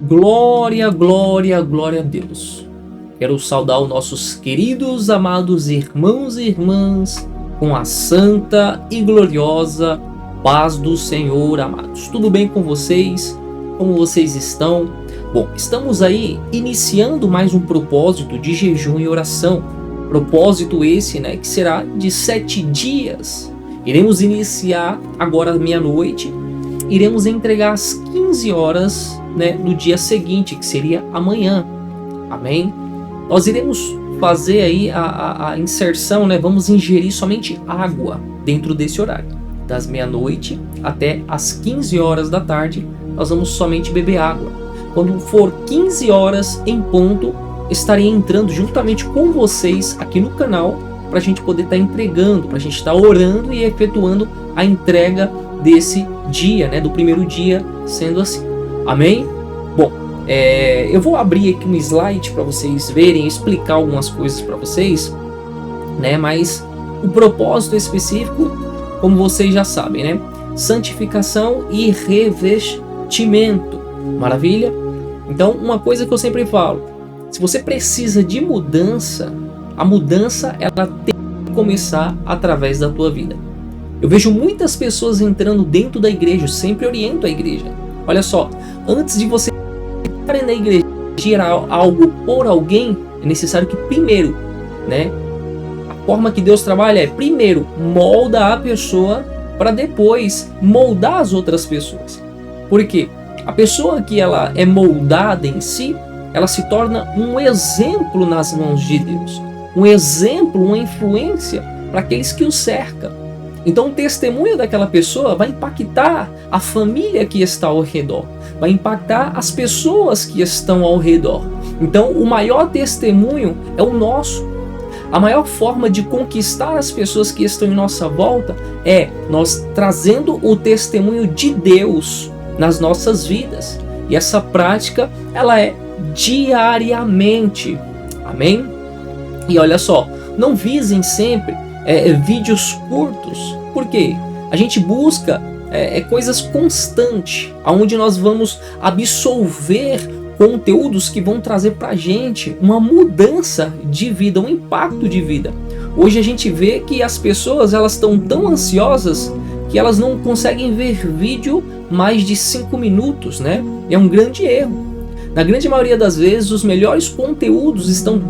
Glória, glória, glória a Deus. Quero saudar os nossos queridos, amados irmãos e irmãs com a santa e gloriosa paz do Senhor, amados. Tudo bem com vocês? Como vocês estão? Bom, estamos aí iniciando mais um propósito de jejum e oração. Propósito esse, que será de 7 dias. Iremos iniciar agora à meia-noite. Iremos entregar às 15 horas, no dia seguinte, que seria amanhã. Amém? Nós iremos fazer aí a inserção, vamos ingerir somente água dentro desse horário. Das meia-noite até as 15 horas da tarde, nós vamos somente beber água. Quando for 15 horas em ponto, estarei entrando juntamente com vocês aqui no canal para a gente poder estar entregando, para a gente estar orando e efetuando a entrega desse dia, do primeiro dia, sendo assim. Amém? Bom, eu vou abrir aqui um slide para vocês verem, explicar algumas coisas para vocês, mas o propósito específico, como vocês já sabem, santificação e revestimento. Maravilha? Então, uma coisa que eu sempre falo, se você precisa de mudança, a mudança ela tem que começar através da tua vida. Eu vejo muitas pessoas entrando dentro da igreja, eu sempre oriento a igreja. Olha só, antes de você entrar na igreja e gerar algo por alguém, é necessário que primeiro, a forma que Deus trabalha é primeiro molda a pessoa para depois moldar as outras pessoas. Por quê? A pessoa que ela é moldada em si, ela se torna um exemplo nas mãos de Deus. Um exemplo, uma influência para aqueles que o cercam. Então o testemunho daquela pessoa vai impactar a família que está ao redor. Vai impactar as pessoas que estão ao redor. Então o maior testemunho é o nosso. A maior forma de conquistar as pessoas que estão em nossa volta é nós trazendo o testemunho de Deus nas nossas vidas. E essa prática, ela é diariamente. Amém? E olha só, não visem sempre vídeos curtos. Por quê? A gente busca coisas constantes, onde nós vamos absorver conteúdos que vão trazer pra gente uma mudança de vida, um impacto de vida. Hoje a gente vê que as pessoas elas estão tão ansiosas que elas não conseguem ver vídeo mais de 5 minutos, É um grande erro. Na grande maioria das vezes, os melhores conteúdos estão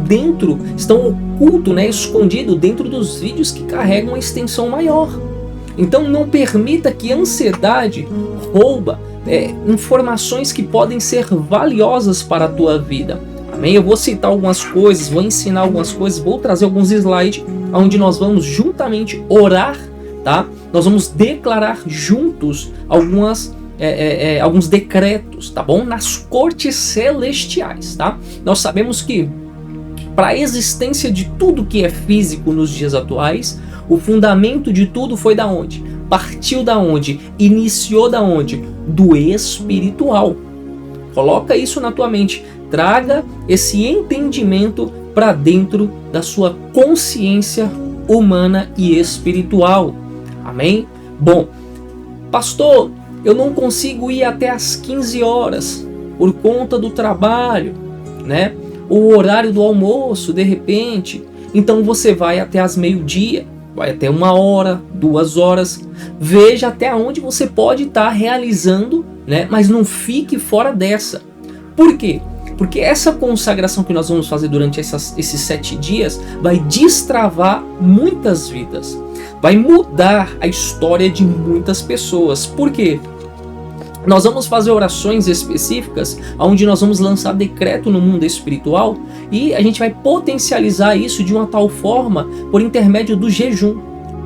ocultos, escondido dentro dos vídeos que carregam uma extensão maior. Então não permita que a ansiedade rouba informações que podem ser valiosas para a tua vida. Amém? Eu vou citar algumas coisas, vou ensinar algumas coisas, vou trazer alguns slides onde nós vamos juntamente orar, tá? Nós vamos declarar juntos alguns decretos, tá bom? Nas cortes celestiais, tá? Nós sabemos que para a existência de tudo que é físico nos dias atuais, o fundamento de tudo foi da onde? Partiu da onde? Iniciou da onde? Do espiritual. Coloca isso na tua mente. Traga esse entendimento para dentro da sua consciência humana e espiritual. Amém? Bom, pastor, eu não consigo ir até as 15 horas por conta do trabalho, O horário do almoço, de repente. Então você vai até as meio-dia, vai até 1 hora, 2 horas. Veja até onde você pode estar realizando, Mas não fique fora dessa. Por quê? Porque essa consagração que nós vamos fazer durante esses 7 dias vai destravar muitas vidas. Vai mudar a história de muitas pessoas. Por quê? Nós vamos fazer orações específicas, onde nós vamos lançar decreto no mundo espiritual e a gente vai potencializar isso de uma tal forma por intermédio do jejum.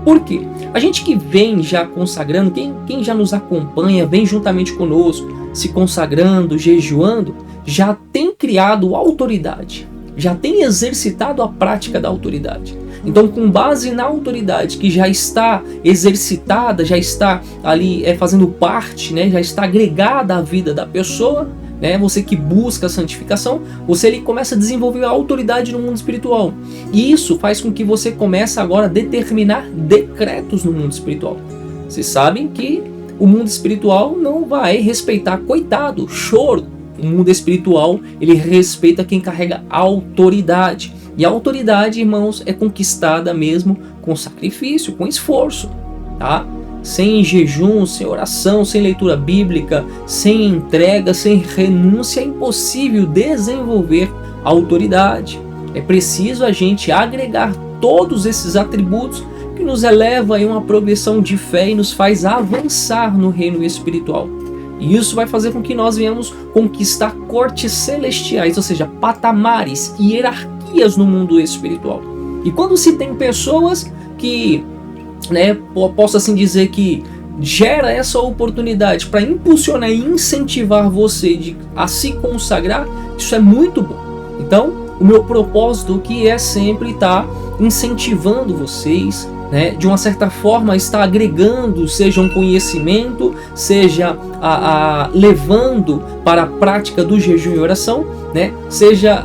Por quê? A gente que vem já consagrando, quem já nos acompanha, vem juntamente conosco, se consagrando, jejuando, já tem criado autoridade, já tem exercitado a prática da autoridade. Então, com base na autoridade que já está exercitada, já está ali fazendo parte, já está agregada à vida da pessoa, você que busca a santificação, você ali começa a desenvolver a autoridade no mundo espiritual. E isso faz com que você comece agora a determinar decretos no mundo espiritual. Vocês sabem que o mundo espiritual não vai respeitar, coitado, choro, O mundo espiritual, ele respeita quem carrega autoridade. E a autoridade, irmãos, é conquistada mesmo com sacrifício, com esforço, tá? Sem jejum, sem oração, sem leitura bíblica, sem entrega, sem renúncia, é impossível desenvolver a autoridade. É preciso a gente agregar todos esses atributos que nos eleva em uma progressão de fé e nos faz avançar no reino espiritual. E isso vai fazer com que nós venhamos conquistar cortes celestiais, ou seja, patamares, hierarquias no mundo espiritual. E quando se tem pessoas que, posso assim dizer, que gera essa oportunidade para impulsionar e incentivar você a se consagrar, isso é muito bom. Então, o meu propósito aqui é sempre estar incentivando vocês, de uma certa forma está agregando, seja um conhecimento, seja levando para a prática do jejum e oração, seja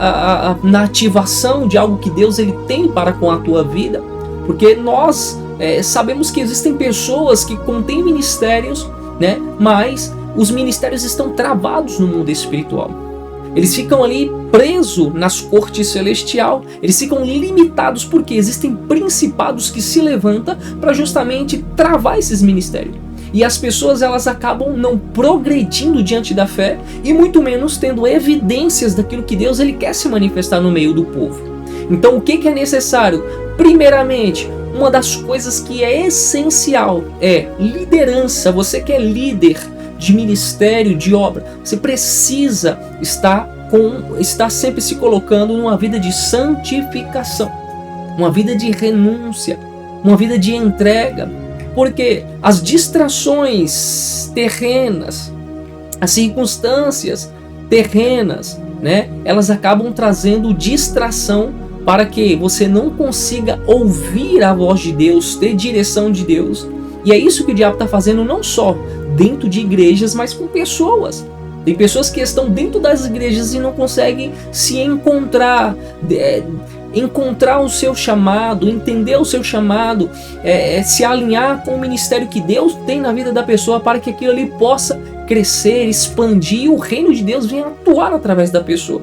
na ativação de algo que Deus ele tem para com a tua vida, porque nós sabemos que existem pessoas que contêm ministérios, mas os ministérios estão travados no mundo espiritual. Eles ficam ali presos nas cortes celestial, eles ficam limitados porque existem principados que se levantam para justamente travar esses ministérios. E as pessoas elas acabam não progredindo diante da fé e muito menos tendo evidências daquilo que Deus ele quer se manifestar no meio do povo. Então o que é necessário? Primeiramente, uma das coisas que é essencial é liderança. Você que é líder de ministério, de obra, você precisa estar sempre se colocando numa vida de santificação, uma vida de renúncia, uma vida de entrega, porque as distrações terrenas, as circunstâncias terrenas, elas acabam trazendo distração para que você não consiga ouvir a voz de Deus, ter direção de Deus. E é isso que o diabo está fazendo não só dentro de igrejas, mas com pessoas. Tem pessoas que estão dentro das igrejas e não conseguem se encontrar o seu chamado, entender o seu chamado, se alinhar com o ministério que Deus tem na vida da pessoa para que aquilo ali possa crescer, expandir e o reino de Deus venha atuar através da pessoa.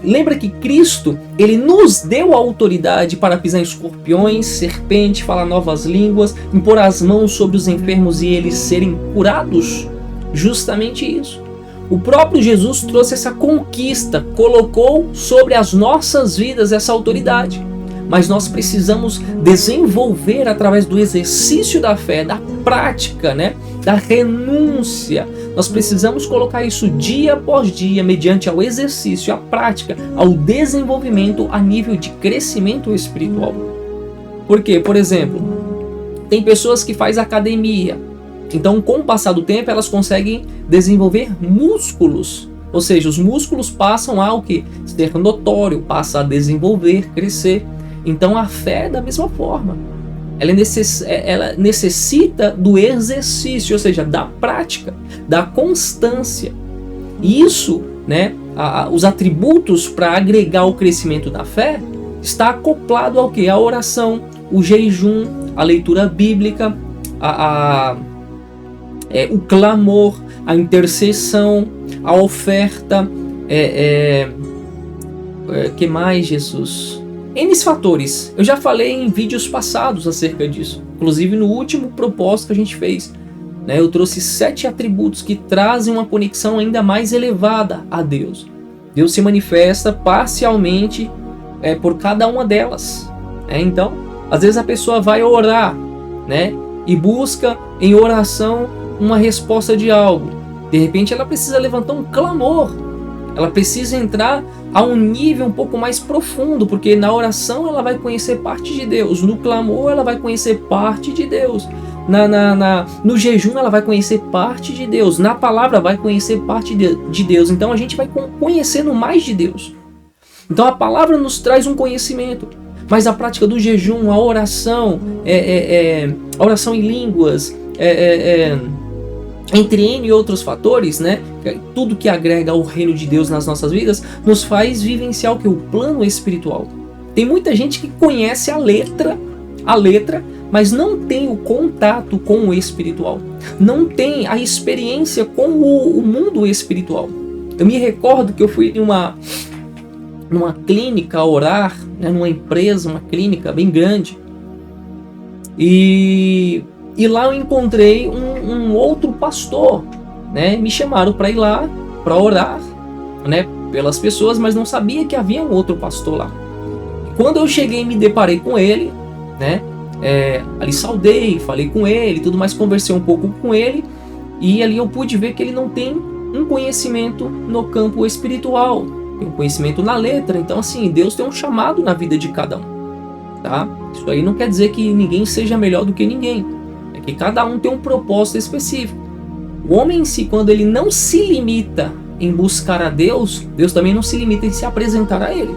Lembra que Cristo, ele nos deu a autoridade para pisar em escorpiões, serpente, falar novas línguas, impor as mãos sobre os enfermos e eles serem curados? Justamente isso. O próprio Jesus trouxe essa conquista, colocou sobre as nossas vidas essa autoridade. Mas nós precisamos desenvolver através do exercício da fé, da prática, da renúncia. Nós precisamos colocar isso dia após dia, mediante ao exercício, a prática, ao desenvolvimento a nível de crescimento espiritual. Porque, por exemplo, tem pessoas que fazem academia. Então, com o passar do tempo, elas conseguem desenvolver músculos. Ou seja, os músculos passam a ser notório, passa a desenvolver, crescer. Então, a fé é da mesma forma. Ela necessita do exercício, ou seja, da prática, da constância. E isso, os atributos para agregar o crescimento da fé, está acoplado ao quê? A oração, o jejum, a leitura bíblica, o clamor, a intercessão, a oferta, que mais, Jesus? N fatores. Eu já falei em vídeos passados acerca disso. Inclusive no último propósito que a gente fez, eu trouxe 7 atributos que trazem uma conexão ainda mais elevada a Deus. Deus se manifesta parcialmente por cada uma delas. Então, às vezes a pessoa vai orar, e busca em oração uma resposta de algo. De repente ela precisa levantar um clamor. Ela precisa entrar a um nível um pouco mais profundo, porque na oração ela vai conhecer parte de Deus, no clamor ela vai conhecer parte de Deus, no jejum ela vai conhecer parte de Deus, na palavra vai conhecer parte de Deus. Então a gente vai conhecendo mais de Deus. Então a palavra nos traz um conhecimento, mas a prática do jejum, a oração, a oração em línguas, entre N outros fatores, tudo que agrega ao reino de Deus nas nossas vidas, nos faz vivenciar o plano espiritual. Tem muita gente que conhece a letra, mas não tem o contato com o espiritual, não tem a experiência com o mundo espiritual. Eu me recordo que eu fui numa clínica orar, né, numa empresa, uma clínica bem grande, e lá eu encontrei um outro pastor, né? Me chamaram para ir lá para orar, né, pelas pessoas, mas não sabia que havia um outro pastor lá. Quando eu cheguei e me deparei com ele, né, ali saudei, falei com ele, tudo mais, conversei um pouco com ele, e ali eu pude ver que ele não tem um conhecimento no campo espiritual, tem um conhecimento na letra. Então, assim, Deus tem um chamado na vida de cada um, tá? Isso aí não quer dizer que ninguém seja melhor do que ninguém, é que cada um tem um propósito específico. O homem em si, quando ele não se limita em buscar a Deus, Deus também não se limita em se apresentar a Ele.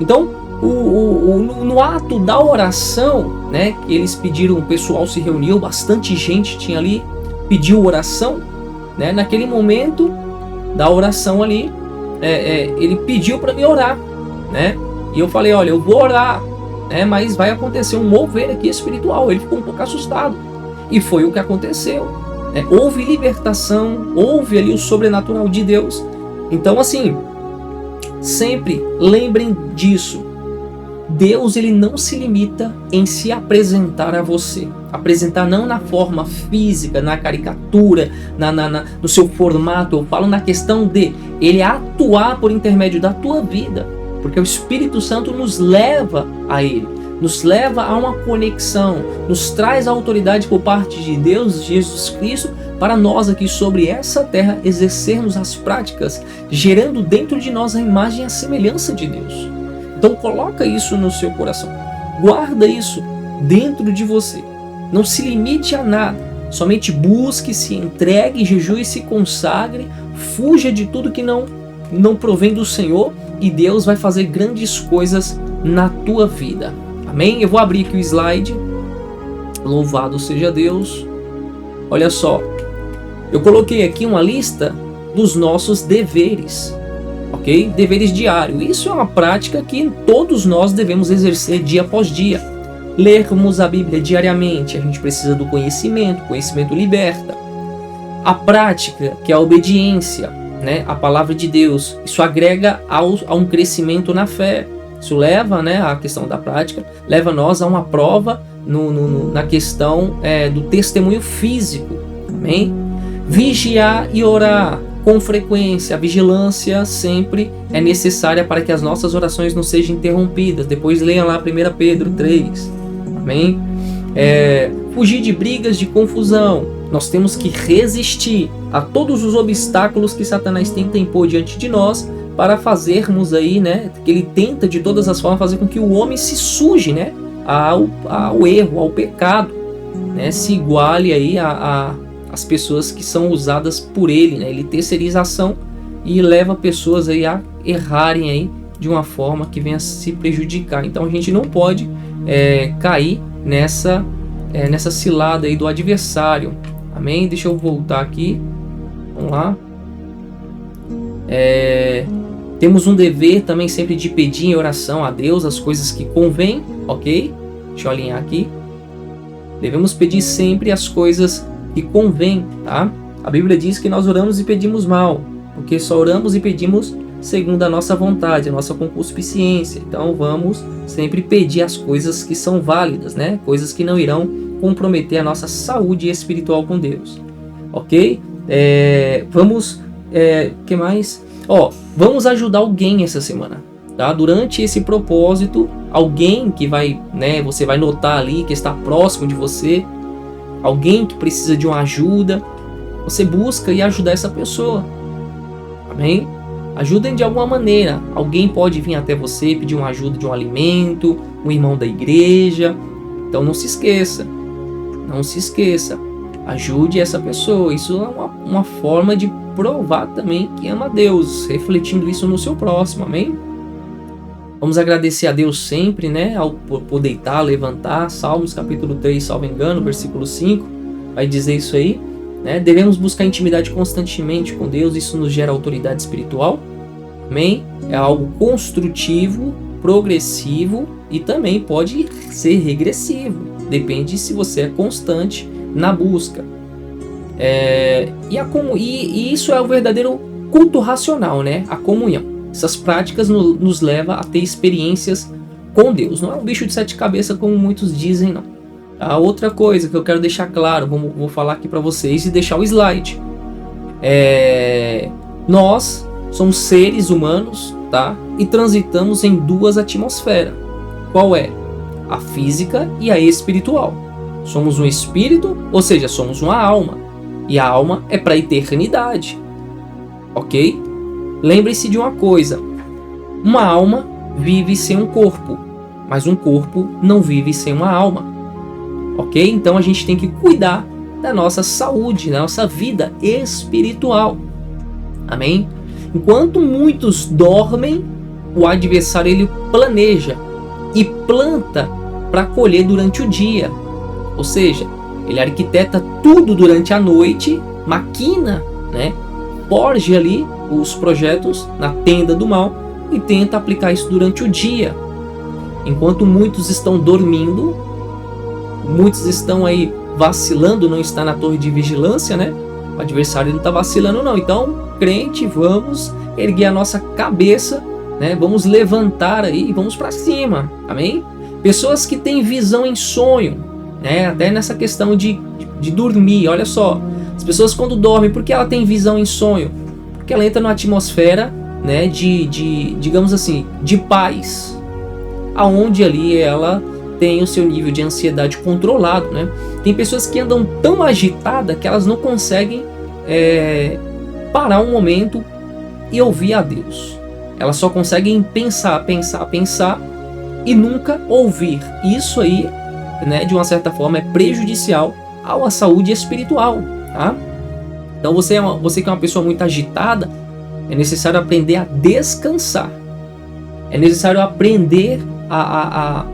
Então, no ato da oração, né, que eles pediram, o pessoal se reuniu, bastante gente tinha ali, pediu oração, né, naquele momento da oração ali, ele pediu para me orar, né, e eu falei, olha, eu vou orar, né, mas vai acontecer um mover aqui espiritual. Ele ficou um pouco assustado, e foi o que aconteceu, né? Houve libertação, houve ali o sobrenatural de Deus. Então, assim, sempre lembrem disso. Deus, ele não se limita em se apresentar a você. Apresentar não na forma física, na caricatura, no seu formato. Eu falo na questão de ele atuar por intermédio da tua vida. Porque o Espírito Santo nos leva a ele. Nos leva a uma conexão. Nos traz a autoridade por parte de Deus, Jesus Cristo, para nós aqui sobre essa terra exercermos as práticas, gerando dentro de nós a imagem e a semelhança de Deus. Então coloca isso no seu coração, guarda isso dentro de você, não se limite a nada, somente busque, se entregue, jejue e se consagre, fuja de tudo que não provém do Senhor, e Deus vai fazer grandes coisas na tua vida, amém? Eu vou abrir aqui o slide, louvado seja Deus. Olha só, eu coloquei aqui uma lista dos nossos deveres, ok? Deveres diários. Isso é uma prática que todos nós devemos exercer dia após dia. Lermos a Bíblia diariamente, a gente precisa do conhecimento, conhecimento liberta. A prática, que é a obediência, né, à palavra de Deus, isso agrega a um crescimento na fé. Isso leva, né, a questão da prática, leva nós a uma prova na questão do testemunho físico, amém? Vigiar e orar com frequência. A vigilância sempre é necessária para que as nossas orações não sejam interrompidas. Depois leiam lá 1 Pedro 3. Amém? Fugir de brigas, de confusão. Nós temos que resistir a todos os obstáculos que Satanás tenta impor diante de nós para fazermos aí, né? Que ele tenta de todas as formas fazer com que o homem se suje, né? Ao erro, ao pecado, né? Se iguale aí as pessoas que são usadas por ele, né? Ele terceirização e leva pessoas aí a errarem aí de uma forma que venha a se prejudicar. Então a gente não pode cair nessa cilada aí do adversário. Amém? Deixa eu voltar aqui. Vamos lá. Temos um dever também sempre de pedir em oração a Deus as coisas que convém, ok? Deixa eu alinhar aqui. Devemos pedir sempre as coisas que convém, tá? A Bíblia diz que nós oramos e pedimos mal, porque só oramos e pedimos segundo a nossa vontade, a nossa concupiscência. Então vamos sempre pedir as coisas que são válidas, né? Coisas que não irão comprometer a nossa saúde espiritual com Deus, ok? Que mais? Vamos ajudar alguém essa semana, tá? Durante esse propósito, alguém que vai, né? Você vai notar ali que está próximo de você, alguém que precisa de uma ajuda, você busca e ajudar essa pessoa, amém? Ajudem de alguma maneira. Alguém pode vir até você pedir uma ajuda de um alimento, um irmão da igreja. Então não se esqueça, ajude essa pessoa. Isso é uma forma de provar também que ama a Deus, refletindo isso no seu próximo, amém? Vamos agradecer a Deus sempre, né, por deitar, levantar. Salmos capítulo 3, salvo engano, versículo 5, vai dizer isso aí, né? Devemos buscar intimidade constantemente com Deus, isso nos gera autoridade espiritual, amém? É algo construtivo, progressivo e também pode ser regressivo, depende se você é constante na busca. E isso é o verdadeiro culto racional, né? A comunhão. Essas práticas nos levam a ter experiências com Deus. Não é um bicho de 7 cabeças como muitos dizem, não. A outra coisa que eu quero deixar claro, vou falar aqui para vocês e deixar o slide. Nós somos seres humanos, tá? E transitamos em 2 atmosferas. Qual é? A física e a espiritual. Somos um espírito, ou seja, somos uma alma. E a alma é para a eternidade. Ok? Lembre-se de uma coisa. Uma alma vive sem um corpo, mas um corpo não vive sem uma alma. Ok? Então a gente tem que cuidar da nossa saúde, da nossa vida espiritual. Amém? Enquanto muitos dormem, o adversário ele planeja e planta para colher durante o dia. Ou seja, ele arquiteta tudo durante a noite, maquina, né? Forge ali os projetos na tenda do mal e tenta aplicar isso durante o dia. Enquanto muitos estão dormindo, muitos estão aí vacilando, não está na torre de vigilância, né? O adversário não está vacilando não. Então, crente, vamos erguer a nossa cabeça, né? Vamos levantar aí e vamos para cima, amém? Pessoas que têm visão em sonho, né? Até nessa questão de dormir, olha só. As pessoas quando dormem, por que ela tem visão em sonho? Porque ela entra numa atmosfera, né, digamos assim, de paz, aonde ali ela tem o seu nível de ansiedade controlado, né? Tem pessoas que andam tão agitadas que elas não conseguem parar um momento e ouvir a Deus. Elas só conseguem pensar e nunca ouvir. Isso aí, né, de uma certa forma, é prejudicial à saúde espiritual, tá? Então você que é uma pessoa muito agitada, é necessário aprender a descansar. É necessário aprender a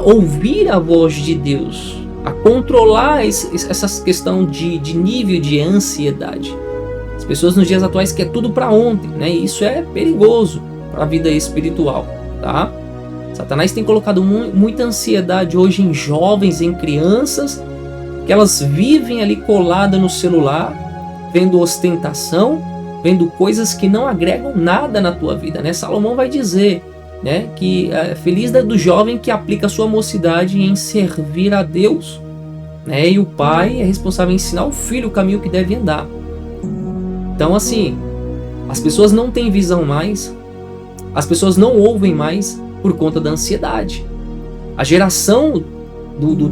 ouvir a voz de Deus, a controlar essa questão de nível de ansiedade. As pessoas nos dias atuais querem tudo para ontem, né? E isso é perigoso para a vida espiritual, tá? Satanás tem colocado muita ansiedade hoje em jovens, em crianças, que elas vivem ali coladas no celular, vendo ostentação, vendo coisas que não agregam nada na tua vida, né? Salomão vai dizer, né, que feliz do jovem que aplica a sua mocidade em servir a Deus, né? E o pai é responsável em ensinar o filho o caminho que deve andar. Então, assim, as pessoas não têm visão mais, as pessoas não ouvem mais por conta da ansiedade. A geração do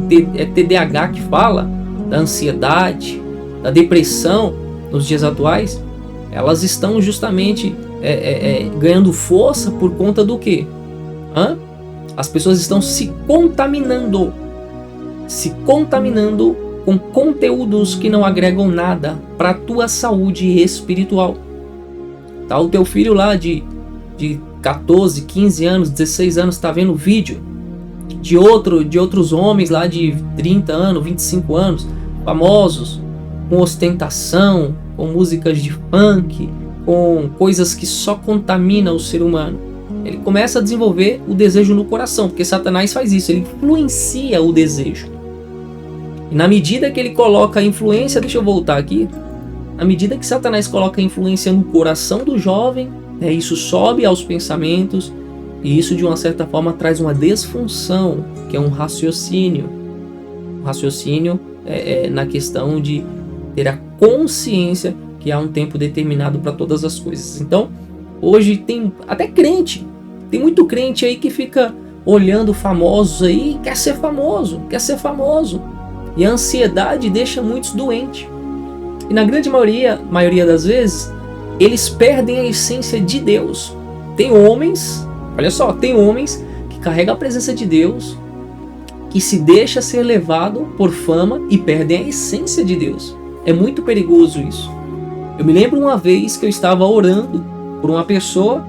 TDAH que fala da ansiedade, da depressão nos dias atuais, elas estão justamente ganhando força por conta do quê? As pessoas estão se contaminando com conteúdos que não agregam nada para a tua saúde espiritual. Tá, o teu filho lá de 14, 15 anos, 16 anos está vendo vídeo de outros homens lá de 30 anos, 25 anos, famosos, com ostentação, com músicas de funk, com coisas que só contaminam o ser humano. Ele começa a desenvolver o desejo no coração, porque Satanás faz isso, ele influencia o desejo. E na medida que ele coloca a influência, deixa eu voltar aqui, na medida que Satanás coloca a influência no coração do jovem, isso sobe aos pensamentos, e isso de uma certa forma traz uma disfunção, que é um raciocínio. Um raciocínio na questão de ter a consciência que há um tempo determinado para todas as coisas. Então, hoje tem até crente, tem muito crente aí que fica olhando famosos aí, quer ser famoso. E a ansiedade deixa muitos doentes. E na grande maioria das vezes, eles perdem a essência de Deus. Tem homens, olha só, que carregam a presença de Deus, que se deixa ser levado por fama e perdem a essência de Deus. É muito perigoso isso. Eu me lembro uma vez que eu estava orando por uma pessoa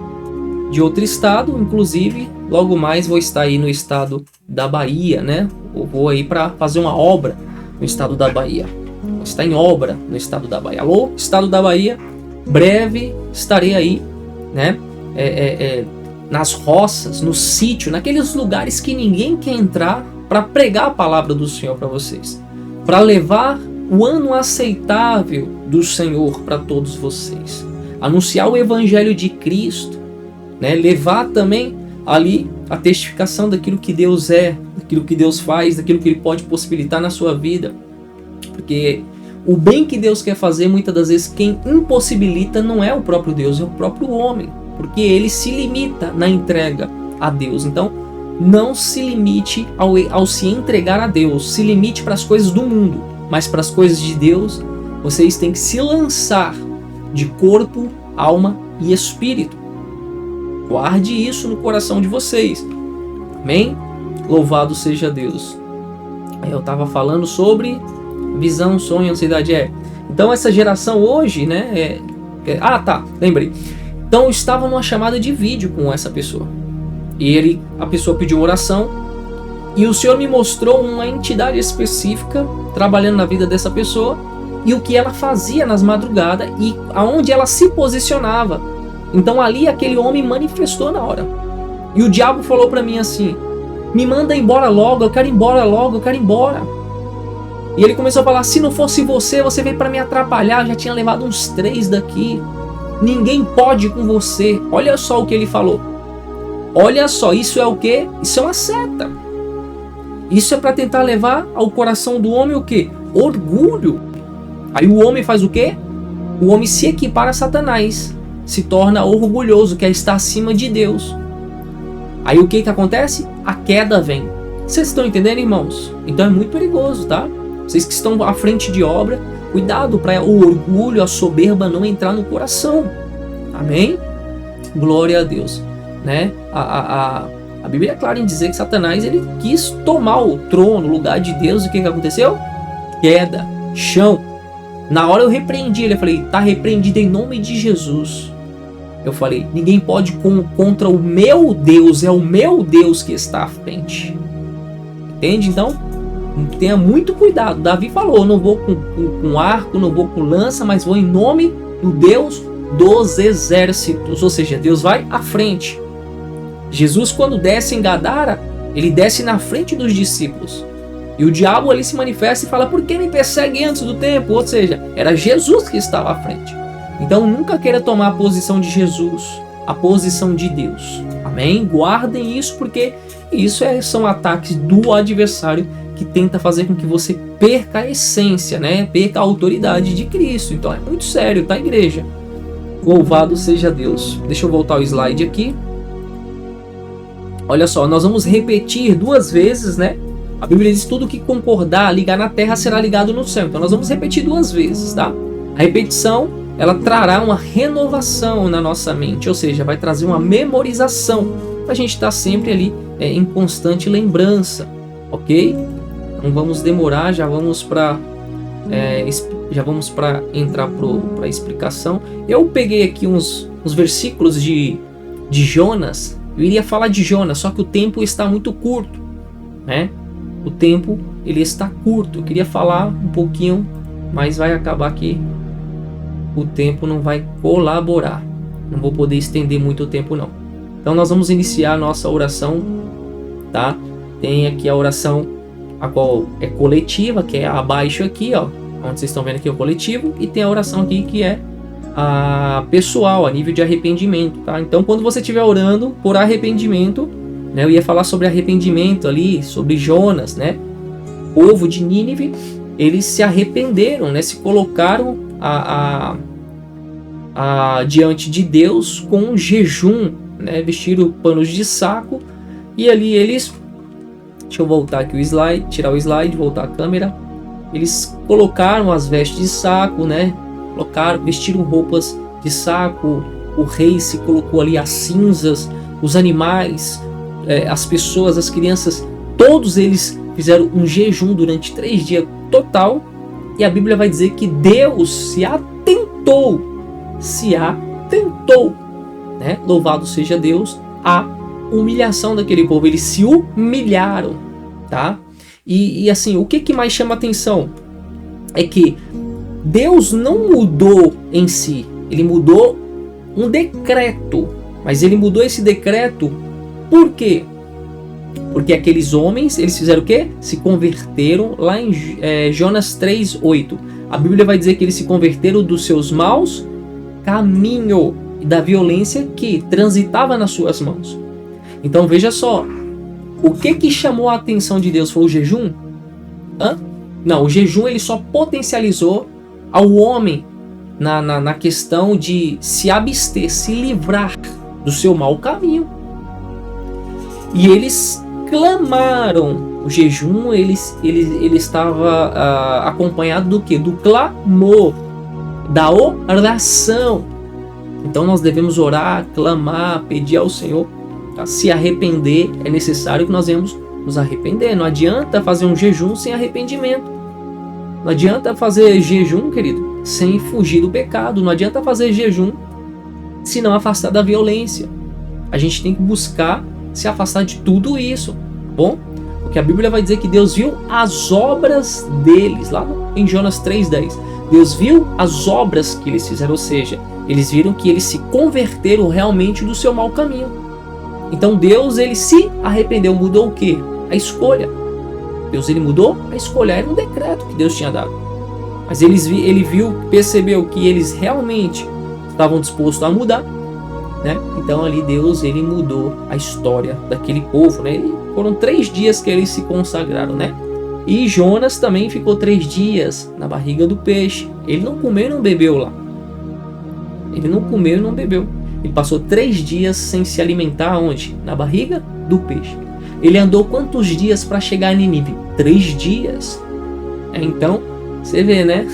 de outro estado, inclusive logo mais vou estar aí no estado da Bahia, né? Eu vou aí para fazer uma obra no estado da Bahia. Vou estar em obra no estado da Bahia. Alô, estado da Bahia, breve estarei aí, né? Nas roças, no sítio, naqueles lugares que ninguém quer entrar, para pregar a palavra do Senhor para vocês, para levar o ano aceitável do Senhor para todos vocês. anunciar o evangelho de Cristo, né? Levar também ali a testificação daquilo que Deus é, daquilo que Deus faz, daquilo que Ele pode possibilitar na sua vida. Porque o bem que Deus quer fazer, muitas das vezes quem impossibilita não é o próprio Deus, é o próprio homem, porque ele se limita na entrega a Deus. Então, não se limite ao se entregar a Deus, se limite para as coisas do mundo, mas para as coisas de Deus, vocês têm que se lançar de corpo, alma e espírito. Guarde isso no coração de vocês. Amém? Louvado seja Deus. Eu estava falando sobre visão, sonho, ansiedade. Então essa geração hoje, né? Lembrei. Então eu estava numa chamada de vídeo com essa pessoa. E a pessoa pediu uma oração. E o Senhor me mostrou uma entidade específica trabalhando na vida dessa pessoa. E o que ela fazia nas madrugadas e aonde ela se posicionava. Então ali aquele homem manifestou na hora. E o diabo falou para mim assim: me manda embora logo, eu quero ir embora logo, eu quero ir embora. E ele começou a falar: se não fosse você veio para me atrapalhar, eu já tinha levado uns 3 daqui. Ninguém pode com você. Olha só o que ele falou. Olha só, isso é o quê? Isso é uma seta. Isso é para tentar levar ao coração do homem o quê? Orgulho. Aí o homem faz o quê? O homem se equipara a Satanás, se torna orgulhoso, quer estar acima de Deus. Aí o que acontece? A queda vem. Vocês estão entendendo, irmãos? Então é muito perigoso, tá? Vocês que estão à frente de obra, cuidado para o orgulho, a soberba não entrar no coração. Amém? Glória a Deus, né? A Bíblia é clara em dizer que Satanás ele quis tomar o trono, o lugar de Deus. E o que aconteceu? Queda, chão. Na hora eu repreendi ele, eu falei: tá repreendido em nome de Jesus. Eu falei: ninguém pode contra o meu Deus, é o meu Deus que está à frente. Entende? Então, tenha muito cuidado. Davi falou: não vou com arco, não vou com lança, mas vou em nome do Deus dos exércitos. Ou seja, Deus vai à frente. Jesus, quando desce em Gadara, ele desce na frente dos discípulos. E o diabo ali se manifesta e fala: por que me persegue antes do tempo? Ou seja, era Jesus que estava à frente. Então nunca queira tomar a posição de Jesus, a posição de Deus. Amém? Guardem isso, porque isso são ataques do adversário que tenta fazer com que você perca a essência, né? Perca a autoridade de Cristo. Então é muito sério, tá, igreja? Louvado seja Deus. Deixa eu voltar o slide aqui. Olha só, nós vamos repetir 2 vezes, né? A Bíblia diz: tudo que concordar, ligar na terra, será ligado no céu. Então nós vamos repetir 2 vezes, tá? A repetição, ela trará uma renovação na nossa mente, ou seja, vai trazer uma memorização, para a gente estar sempre ali em constante lembrança, ok? Não vamos demorar, já vamos para entrar para a explicação. Eu peguei aqui uns versículos de Jonas. Eu iria falar de Jonas, só que o tempo está muito curto, né? O tempo ele está curto. Eu queria falar um pouquinho, mas vai acabar que o tempo não vai colaborar. Não vou poder estender muito o tempo não. Então nós vamos iniciar a nossa oração, tá? Tem aqui a oração a qual é coletiva, que é abaixo aqui, ó, onde vocês estão vendo aqui é o coletivo, e tem a oração aqui que é a pessoal, a nível de arrependimento, tá? Então quando você estiver orando por arrependimento, né, eu ia falar sobre arrependimento ali, sobre Jonas, né? O povo de Nínive, eles se arrependeram, né? Se colocaram diante de Deus com um jejum, né? Vestiram panos de saco e ali eles, deixa eu voltar aqui o slide, tirar o slide, voltar a câmera. Eles colocaram as vestes de saco, né? Vestiram roupas de saco. O rei se colocou ali as cinzas, os animais, as pessoas, as crianças, todos eles fizeram um jejum durante 3 dias total. E a Bíblia vai dizer que Deus se atentou, né? Louvado seja Deus, a humilhação daquele povo. Eles se humilharam, tá? E assim, o que mais chama atenção é que Deus não mudou em si, ele mudou um decreto, mas ele mudou esse decreto por quê? Porque aqueles homens, eles fizeram o quê? Se converteram lá em Jonas 3:8. A Bíblia vai dizer que eles se converteram dos seus maus caminho e da violência que transitava nas suas mãos. Então veja só, o que chamou a atenção de Deus foi o jejum? Não, o jejum ele só potencializou ao homem na questão de se abster, se livrar do seu mau caminho. E eles clamaram. O jejum ele estava acompanhado do quê? Do clamor, da oração. Então nós devemos orar, clamar, pedir ao Senhor, tá? Se arrepender. É necessário que nós venhamos nos arrepender. Não adianta fazer um jejum sem arrependimento. Não adianta fazer jejum, querido, sem fugir do pecado. Não adianta fazer jejum se não afastar da violência. A gente tem que buscar se afastar de tudo isso, bom? Porque a Bíblia vai dizer que Deus viu as obras deles, lá em Jonas 3,10. Deus viu as obras que eles fizeram, ou seja, eles viram que eles se converteram realmente do seu mau caminho. Então Deus, ele se arrependeu, mudou o quê? A escolha. Deus, ele mudou a escolha, era um decreto que Deus tinha dado. Mas ele viu, percebeu que eles realmente estavam dispostos a mudar, né? Então ali Deus, ele mudou a história daquele povo, né? Foram 3 dias que eles se consagraram, né? E Jonas também ficou 3 dias na barriga do peixe. Ele não comeu e não bebeu lá. Ele não comeu e não bebeu. Ele passou 3 dias sem se alimentar onde? Na barriga do peixe. Ele andou quantos dias para chegar a Nínive? 3 dias. Então, você vê, né?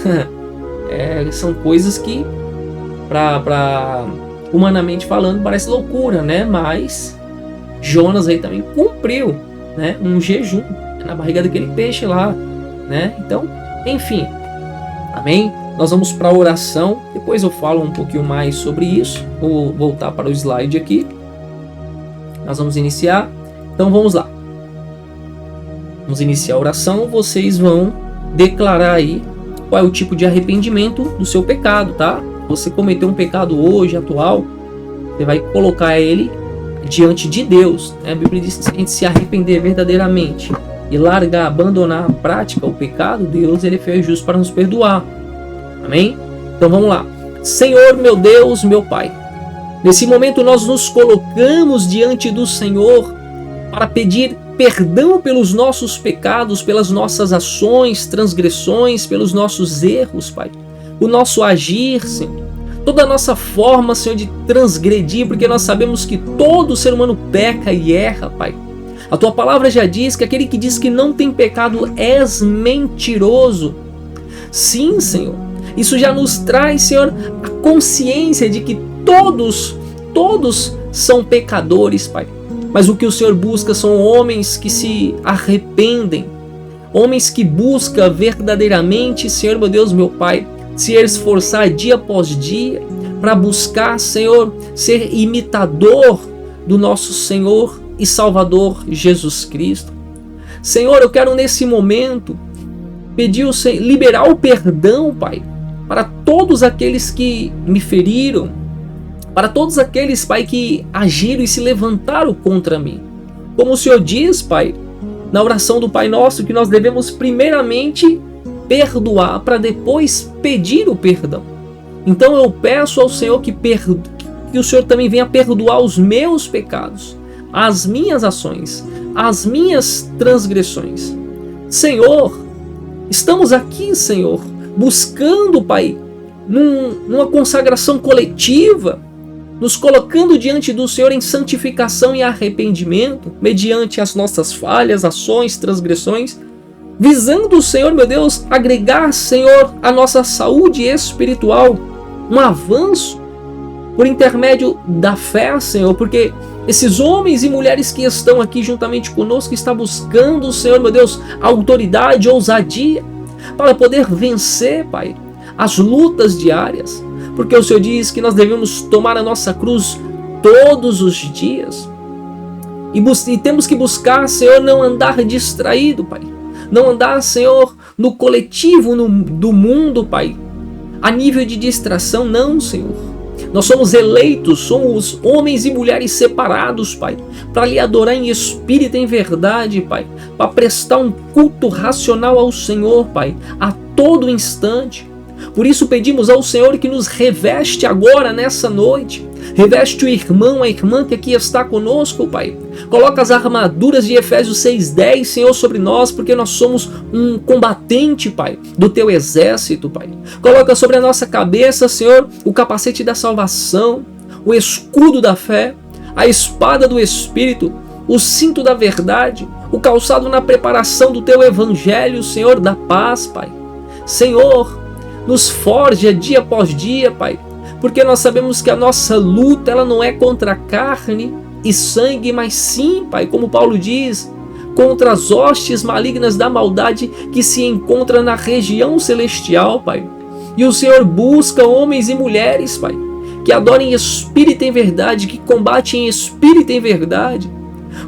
São coisas que, humanamente falando, parece loucura, né? Mas Jonas aí também cumpriu, né? Um jejum na barriga daquele peixe lá, né? Então, enfim, amém? Nós vamos para a oração. Depois eu falo um pouquinho mais sobre isso. Vou voltar para o slide aqui. Nós vamos iniciar. Então vamos lá. Vamos iniciar a oração. Vocês vão declarar aí qual é o tipo de arrependimento do seu pecado, tá? Você cometeu um pecado hoje, atual, você vai colocar ele diante de Deus, né? A Bíblia diz que se a gente se arrepender verdadeiramente e largar, abandonar a prática, o pecado, Deus, ele foi justo para nos perdoar. Amém? Então vamos lá. Senhor, meu Deus, meu Pai, nesse momento nós nos colocamos diante do Senhor para pedir perdão pelos nossos pecados, pelas nossas ações, transgressões, pelos nossos erros, Pai. O nosso agir, Senhor. Toda a nossa forma, Senhor, de transgredir, porque nós sabemos que todo ser humano peca e erra, Pai. A Tua palavra já diz que aquele que diz que não tem pecado és mentiroso. Sim, Senhor. Isso já nos traz, Senhor, a consciência de que todos são pecadores, Pai. Mas o que o Senhor busca são homens que se arrependem, homens que buscam verdadeiramente, Senhor, meu Deus, meu Pai, se esforçar dia após dia para buscar, Senhor, ser imitador do nosso Senhor e Salvador Jesus Cristo. Senhor, eu quero nesse momento pedir, liberar o perdão, Pai, para todos aqueles que me feriram, para todos aqueles, Pai, que agiram e se levantaram contra mim. Como o Senhor diz, Pai, na oração do Pai Nosso, que nós devemos primeiramente perdoar para depois pedir o perdão. Então eu peço ao Senhor que o Senhor também venha perdoar os meus pecados, as minhas ações, as minhas transgressões. Senhor, estamos aqui, Senhor, buscando, Pai, numa consagração coletiva, nos colocando diante do Senhor em santificação e arrependimento, mediante as nossas falhas, ações, transgressões, visando o Senhor, meu Deus, agregar, Senhor, a nossa saúde espiritual, um avanço por intermédio da fé, Senhor, porque esses homens e mulheres que estão aqui juntamente conosco, que estão buscando, Senhor, meu Deus, autoridade, ousadia, para poder vencer, Pai, as lutas diárias, porque o Senhor diz que nós devemos tomar a nossa cruz todos os dias, e temos que buscar, Senhor, não andar distraído, Pai, não andar, Senhor, no coletivo do mundo, Pai, a nível de distração, não, Senhor. Nós somos eleitos, somos homens e mulheres separados, Pai, para lhe adorar em espírito e em verdade, Pai, para prestar um culto racional ao Senhor, Pai, a todo instante. Por isso pedimos ao Senhor que nos reveste agora nessa noite. Reveste o irmão, a irmã que aqui está conosco, Pai. Coloca as armaduras de Efésios 6:10, Senhor, sobre nós, porque nós somos um combatente, Pai, do Teu exército, Pai. Coloca sobre a nossa cabeça, Senhor, o capacete da salvação, o escudo da fé, a espada do Espírito, o cinto da verdade, o calçado na preparação do Teu evangelho, Senhor, da paz, Pai. Senhor, nos forja dia após dia, Pai, porque nós sabemos que a nossa luta, ela não é contra carne e sangue, mas sim, Pai, como Paulo diz, contra as hostes malignas da maldade que se encontra na região celestial, Pai. E o Senhor busca homens e mulheres, Pai, que adorem em espírito e em verdade, que combatem em espírito e em verdade.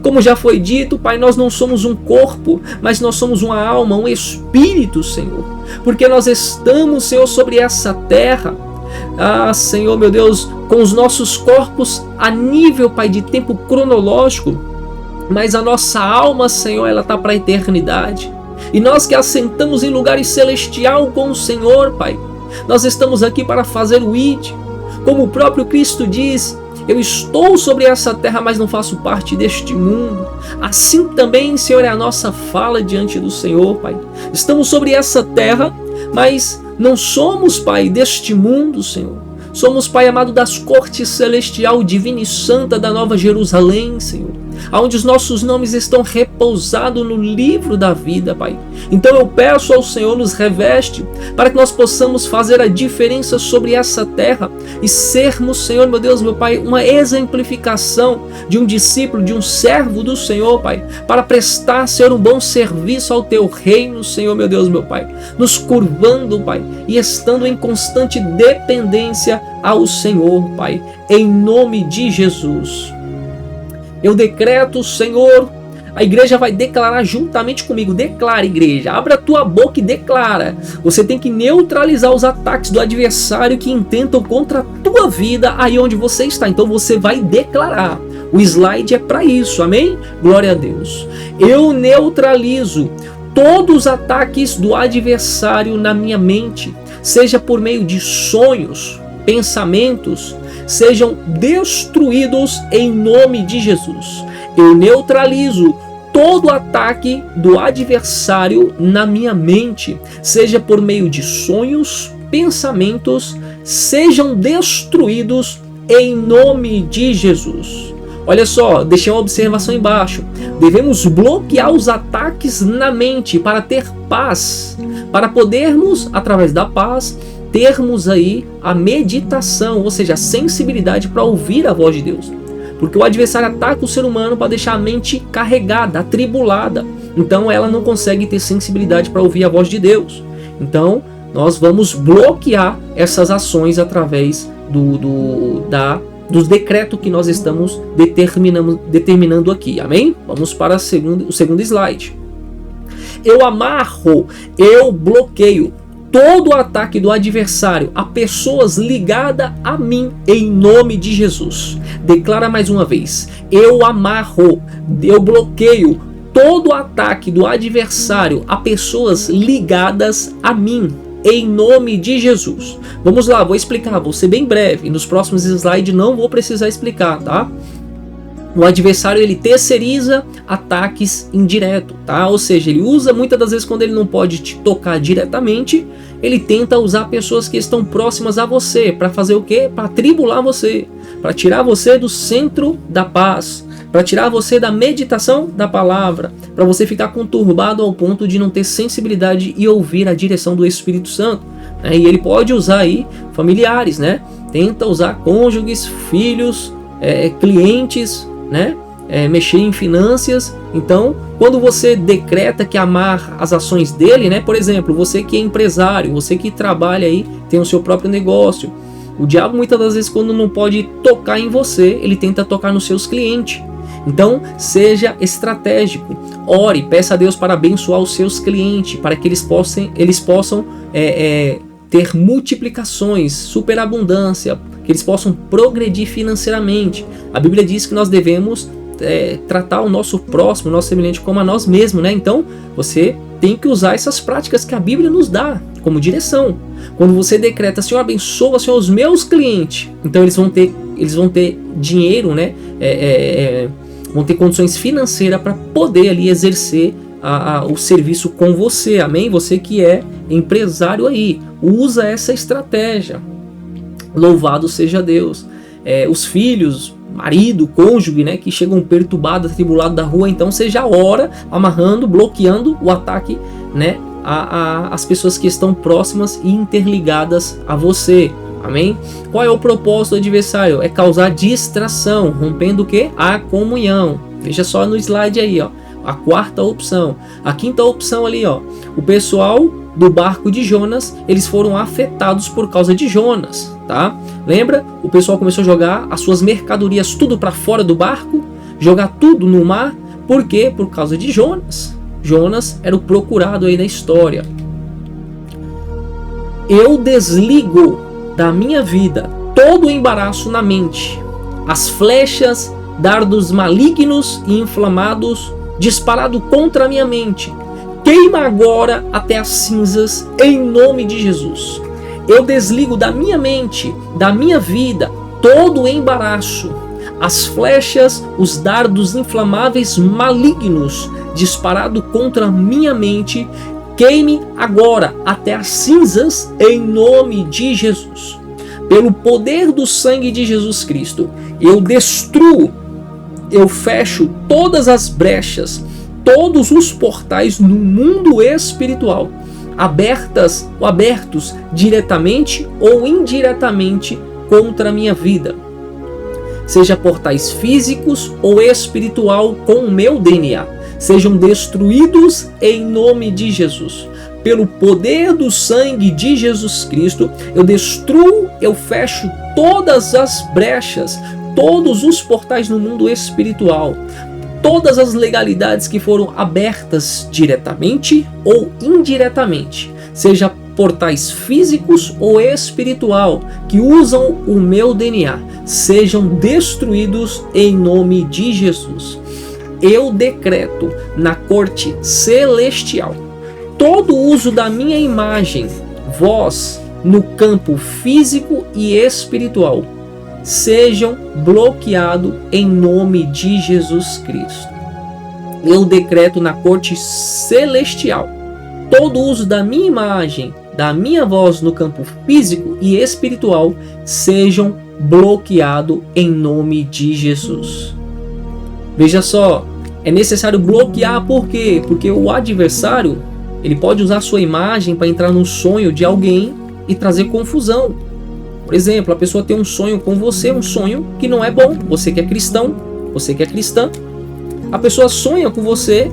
Como já foi dito, Pai, nós não somos um corpo, mas nós somos uma alma, um espírito, Senhor. Porque nós estamos, Senhor, sobre essa terra. Ah, Senhor, meu Deus, com os nossos corpos a nível, Pai, de tempo cronológico, mas a nossa alma, Senhor, ela está para a eternidade. E nós que assentamos em lugares celestial com o Senhor, Pai, nós estamos aqui para fazer o ID. Como o próprio Cristo diz, eu estou sobre essa terra, mas não faço parte deste mundo. Assim também, Senhor, é a nossa fala diante do Senhor, Pai. Estamos sobre essa terra, mas não somos, Pai, deste mundo, Senhor. Somos, Pai amado, das cortes celestial, divina e santa da Nova Jerusalém, Senhor, onde os nossos nomes estão repousados no livro da vida, Pai. Então eu peço ao Senhor, nos reveste, para que nós possamos fazer a diferença sobre essa terra e sermos, Senhor, meu Deus, meu Pai, uma exemplificação de um discípulo, de um servo do Senhor, Pai, para prestar, Senhor, um bom serviço ao Teu reino, Senhor, meu Deus, meu Pai, nos curvando, Pai, e estando em constante dependência ao Senhor, Pai, em nome de Jesus. Eu decreto, Senhor, a igreja vai declarar juntamente comigo. Declara, igreja, abre a tua boca e declara. Você tem que neutralizar os ataques do adversário que intentam contra a tua vida aí onde você está. Então você vai declarar. O slide é para isso, amém? Glória a Deus. Eu neutralizo todos os ataques do adversário na minha mente, seja por meio de sonhos, pensamentos, sejam destruídos em nome de Jesus. Eu neutralizo todo ataque do adversário na minha mente, seja por meio de sonhos, pensamentos, sejam destruídos em nome de Jesus. Olha só, deixei uma observação embaixo. Devemos bloquear os ataques na mente para ter paz, para podermos, através da paz, termos aí a meditação, ou seja, a sensibilidade para ouvir a voz de Deus. Porque o adversário ataca o ser humano para deixar a mente carregada, atribulada. Então ela não consegue ter sensibilidade para ouvir a voz de Deus. Então nós vamos bloquear essas ações através dos decretos que nós estamos determinando aqui. Amém? Vamos para o segundo slide. Eu amarro, eu bloqueio todo o ataque do adversário a pessoas ligadas a mim, em nome de Jesus. Declara mais uma vez. Eu amarro, eu bloqueio todo o ataque do adversário a pessoas ligadas a mim, em nome de Jesus. Vamos lá, vou explicar, vou ser bem breve. Nos próximos slides não vou precisar explicar, tá? O adversário, ele terceiriza ataques indiretos, tá? Ou seja, ele usa muitas das vezes, quando ele não pode te tocar diretamente, ele tenta usar pessoas que estão próximas a você para fazer o quê? Para atribular você, para tirar você do centro da paz, para tirar você da meditação da palavra, para você ficar conturbado ao ponto de não ter sensibilidade e ouvir a direção do Espírito Santo. E ele pode usar aí familiares, né? Tenta usar cônjuges, filhos, clientes, né? Mexer em finanças. Então, quando você decreta que amarra as ações dele, né? Por exemplo, você que é empresário, você que trabalha aí, tem o seu próprio negócio. O diabo, muitas das vezes, quando não pode tocar em você, ele tenta tocar nos seus clientes. Então, seja estratégico. Ore, peça a Deus para abençoar os seus clientes, para que eles possam ter multiplicações, superabundância, que eles possam progredir financeiramente. A Bíblia diz que nós devemos tratar o nosso próximo, o nosso semelhante como a nós mesmos, né? Então você tem que usar essas práticas que a Bíblia nos dá como direção. Quando você decreta, Senhor, abençoa, Senhor, os meus clientes, então eles vão ter dinheiro, né? Vão ter condições financeiras para poder ali exercer o serviço com você, amém? Você que é empresário aí, usa essa estratégia. Louvado seja Deus. Os filhos, marido, cônjuge, né, que chegam perturbados, atribulados da rua, então você já ora, amarrando, bloqueando o ataque, né, as pessoas que estão próximas e interligadas a você. Amém? Qual é o propósito do adversário? É causar distração, rompendo o quê? A comunhão. Veja só no slide aí, ó. A quarta opção. A quinta opção ali, ó. O pessoal do barco de Jonas, eles foram afetados por causa de Jonas, tá? Lembra? O pessoal começou a jogar as suas mercadorias tudo para fora do barco, jogar tudo no mar. Por quê? Por causa de Jonas. Jonas era o procurado aí da história. Eu desligo da minha vida todo o embaraço na mente, as flechas, dardos malignos e inflamados disparado contra a minha mente, queima agora até as cinzas em nome de Jesus. Eu desligo da minha mente, da minha vida, todo o embaraço, as flechas, os dardos inflamáveis malignos disparado contra a minha mente, queime agora até as cinzas em nome de Jesus. Pelo poder do sangue de Jesus Cristo, eu destruo, eu fecho todas as brechas, todos os portais no mundo espiritual, abertos diretamente ou indiretamente contra a minha vida. Seja portais físicos ou espiritual com o meu DNA. Sejam destruídos em nome de Jesus. Pelo poder do sangue de Jesus Cristo, eu destruo, eu fecho todas as brechas, todos os portais no mundo espiritual, todas as legalidades que foram abertas diretamente ou indiretamente, seja portais físicos ou espiritual que usam o meu DNA, sejam destruídos em nome de Jesus. Eu decreto na corte celestial todo o uso da minha imagem, voz, no campo físico e espiritual, sejam bloqueados em nome de Jesus Cristo. Eu decreto na corte celestial todo o uso da minha imagem, da minha voz no campo físico e espiritual, sejam bloqueados em nome de Jesus. Veja só, é necessário bloquear por quê? Porque o adversário, ele pode usar sua imagem para entrar no sonho de alguém e trazer confusão. Por exemplo, a pessoa tem um sonho com você, um sonho que não é bom. Você que é cristão, você que é cristã, a pessoa sonha com você,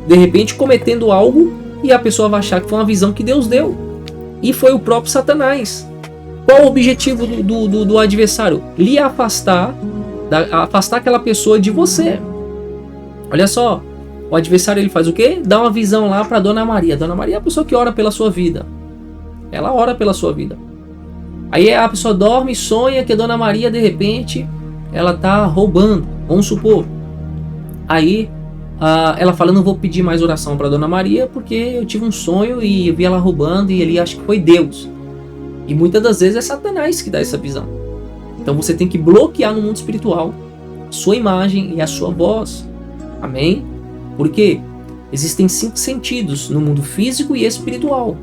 de repente cometendo algo, e a pessoa vai achar que foi uma visão que Deus deu. E foi o próprio Satanás. Qual o objetivo do adversário? Lhe afastar aquela pessoa de você. Olha só, o adversário ele faz o quê? Dá uma visão lá para Dona Maria. Dona Maria é a pessoa que ora pela sua vida. Ela ora pela sua vida. Aí a pessoa dorme e sonha que a Dona Maria, de repente, ela tá roubando. Vamos supor. Aí ela fala, não vou pedir mais oração para Dona Maria porque eu tive um sonho e eu vi ela roubando e ele acha que foi Deus. E muitas das vezes é Satanás que dá essa visão. Então você tem que bloquear no mundo espiritual a sua imagem e a sua voz. Amém? Porque existem 5 sentidos no mundo físico e espiritual.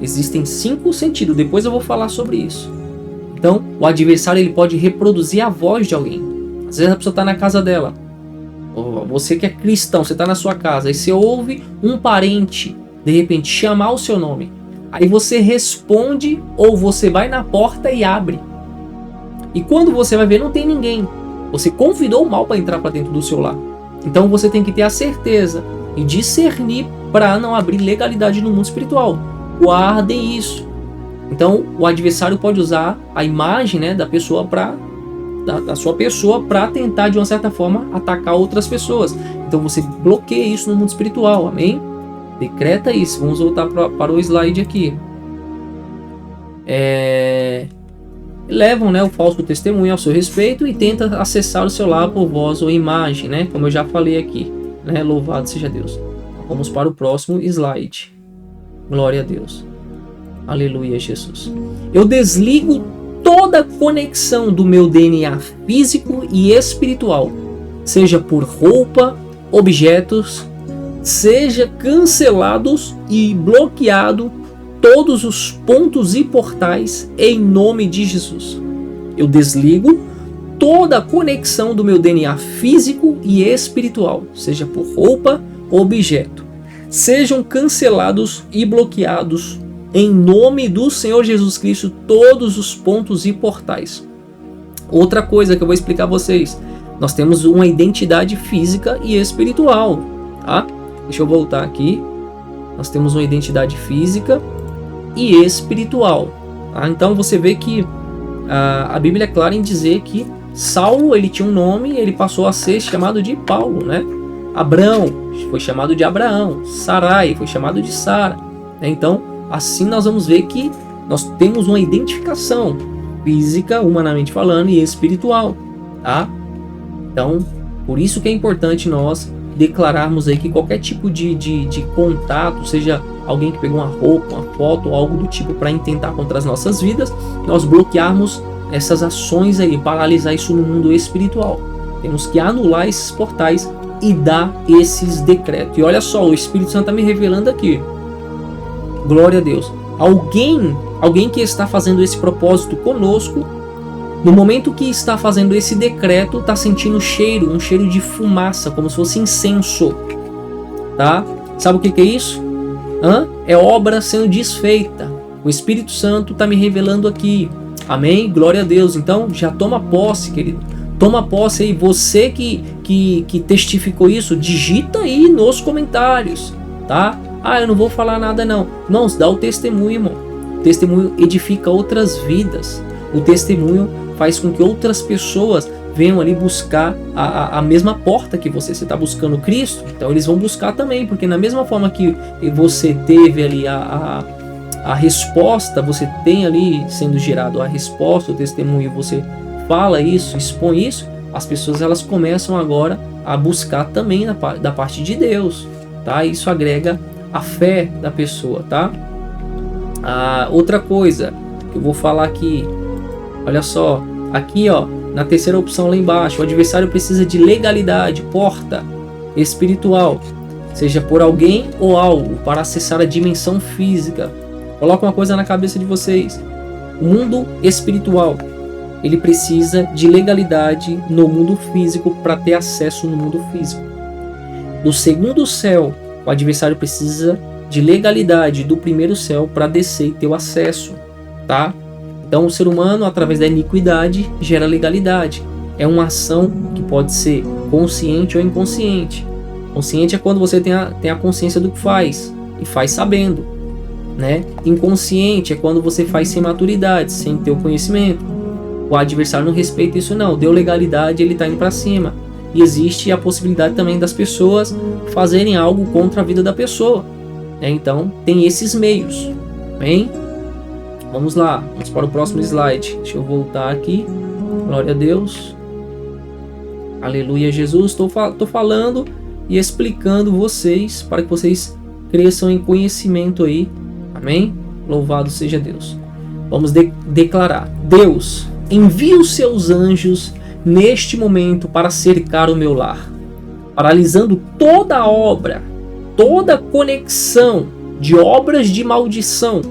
Existem 5 sentidos. Depois eu vou falar sobre isso. Então, o adversário ele pode reproduzir a voz de alguém. Às vezes a pessoa está na casa dela. Ou você que é cristão, você está na sua casa. Aí você ouve um parente, de repente, chamar o seu nome. Aí você responde ou você vai na porta e abre. E quando você vai ver, não tem ninguém. Você convidou o mal para entrar para dentro do seu lar. Então você tem que ter a certeza e discernir para não abrir legalidade no mundo espiritual. Guardem isso. Então o adversário pode usar a imagem, né, da pessoa da sua pessoa para tentar de uma certa forma atacar outras pessoas. Então você bloqueia isso no mundo espiritual. Amém? Decreta isso. Vamos voltar para o slide aqui. levam, né, o falso testemunho ao seu respeito e tentam acessar o seu lar por voz ou imagem, né, como eu já falei aqui, né, louvado seja Deus. Vamos para o próximo slide. Glória a Deus. Aleluia, Jesus. Eu desligo toda a conexão do meu DNA físico e espiritual, seja por roupa, objetos, seja cancelados e bloqueado todos os pontos e portais em nome de Jesus. Eu desligo toda a conexão do meu DNA físico e espiritual, seja por roupa ou objeto. Sejam cancelados e bloqueados em nome do Senhor Jesus Cristo todos os pontos e portais. Outra coisa que eu vou explicar a vocês. Nós temos uma identidade física e espiritual, tá? Deixa eu voltar aqui. Nós temos uma identidade física e espiritual, tá? Então você vê que a Bíblia é clara em dizer que Saulo, ele tinha um nome, ele passou a ser chamado de Paulo, né? Abrão foi chamado de Abraão, Sarai foi chamado de Sara, né? Então assim nós vamos ver que nós temos uma identificação física, humanamente falando, e espiritual, tá? Então por isso que é importante nós declararmos aí que qualquer tipo de contato, seja alguém que pegou uma roupa, uma foto ou algo do tipo para intentar contra as nossas vidas, nós bloquearmos essas ações aí, paralisar isso no mundo espiritual. Temos que anular esses portais e dar esses decretos. E olha só, o Espírito Santo está me revelando aqui. Glória a Deus. Alguém que está fazendo esse propósito conosco, no momento que está fazendo esse decreto, está sentindo um cheiro de fumaça, como se fosse incenso, tá? Sabe o que é isso? É obra sendo desfeita. O Espírito Santo está me revelando aqui. Amém? Glória a Deus. Então já toma posse, querido. Toma posse aí. Você que testificou isso, digita aí nos comentários, tá? Eu não vou falar nada não. Irmãos, dá o testemunho, irmão. O testemunho edifica outras vidas. O testemunho faz com que outras pessoas venham ali buscar a mesma porta que você está buscando Cristo. Então eles vão buscar também, porque na mesma forma que você teve ali a resposta, você tem ali sendo gerado a resposta, o testemunho, você fala isso, expõe isso, as pessoas elas começam agora a buscar também da parte de Deus, tá? Isso agrega a fé da pessoa, tá? Outra coisa que eu vou falar aqui, olha só, aqui ó, na terceira opção lá embaixo, o adversário precisa de legalidade, porta espiritual, seja por alguém ou algo, para acessar a dimensão física. Coloca uma coisa na cabeça de vocês, o mundo espiritual, ele precisa de legalidade no mundo físico para ter acesso no mundo físico. No segundo céu, o adversário precisa de legalidade do primeiro céu para descer e ter o acesso, tá? Então o ser humano, através da iniquidade, gera legalidade. É uma ação que pode ser consciente ou inconsciente. Consciente é quando você tem a consciência do que faz, e faz sabendo, né? Inconsciente é quando você faz sem maturidade, sem ter o conhecimento. O adversário não respeita isso não, deu legalidade, ele está indo para cima. E existe a possibilidade também das pessoas fazerem algo contra a vida da pessoa, né? Então tem esses meios, bem? Vamos lá, vamos para o próximo slide. Deixa eu voltar aqui. Glória a Deus. Aleluia, Jesus. Estou falando e explicando vocês para que vocês cresçam em conhecimento aí. Amém? Louvado seja Deus. Vamos declarar. Deus, envia os seus anjos neste momento para cercar o meu lar, paralisando toda a obra, toda conexão de obras de maldição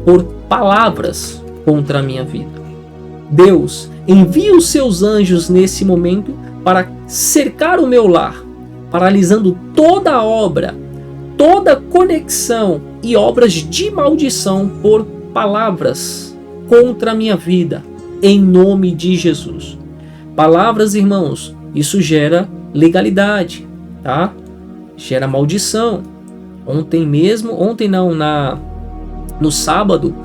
por palavras contra a minha vida. Deus, envia os seus anjos nesse momento para cercar o meu lar, paralisando toda a obra, toda conexão e obras de maldição por palavras contra a minha vida, em nome de Jesus. Palavras, irmãos, isso gera legalidade, tá? Gera maldição. No sábado,